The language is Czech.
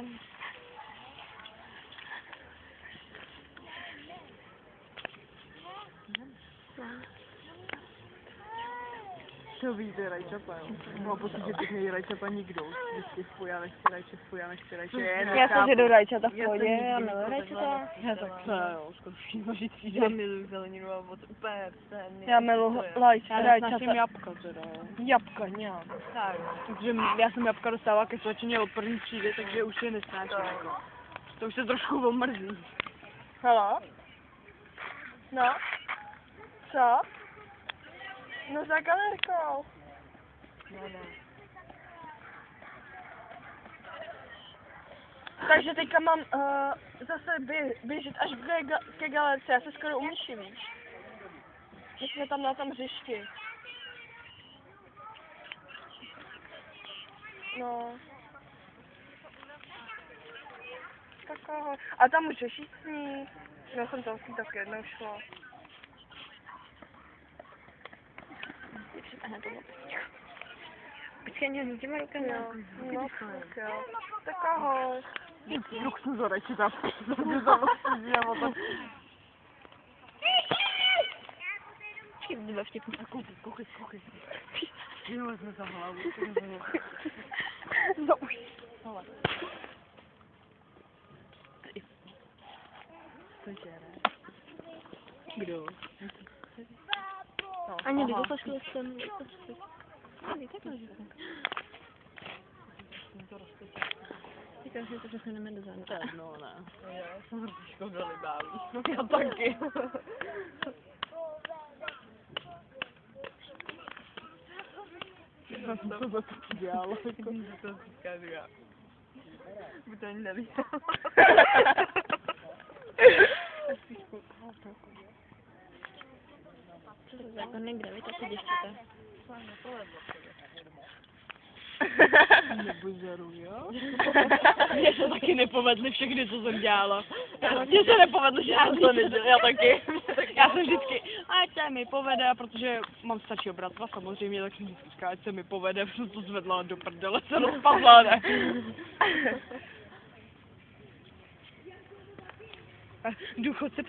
Tam. To vyjde rajčata, jo. Mám pocit, že teď nejí rajčata nikdo. Vždycky fuj, já nechci rajče. Já jsem že do rajčata v pohodě, já miluji rajčata. Já tak co, jo, skutečně vařící. Já miluji zeleninu a moc úplně přesně. Já miluji rajčata. Jabka teda, jo. Jabka nějak. Tak. Takže já jsem jabka dostala ke svačině od první třídy, takže už je nesnáším. Jako. To už se trošku omrzí. Halo? No? Co? No za galerkou. No, ne. Takže teďka mám zase běžet až ke galerce, já se skoro umíším, víš? My jsme tam na tom hřišti. No. Tak ahoj. A tam už řešit s ní. Já jsem tam s ní tak jednou šla. Počkej, mě těma rukama. Jo, no, tak jo. Tak ahoj. Luxus za rajčata. Mě to vlastně nebo tak. Počkej, to byla vtipný. A koukej. Jo, jsme za hlavu. No už. Hele. Cože, ne? Kdo? No, Ani aha. nedošli jsem. Ani takhle, že jsem. Říkám si, že se jdeme do zánu. No, ne. Já jsem trošku zalibávý. Já taky. Co to dělalo? To říká, já. By to ani nevěděl. Co to za zákonné gravitace děvčata? Nebuzeru, jo? Mně se taky nepovedly všechny, co jsem dělala. Mně se nepovedlo, že já to nedělala, já taky. Já jsem vždycky, ať se mi povede, protože mám staršího bratra samozřejmě, tak jsem vždycky říkala, ať se mi povede, protože to zvedla do prdele, se rozpadla, ne? Důchodce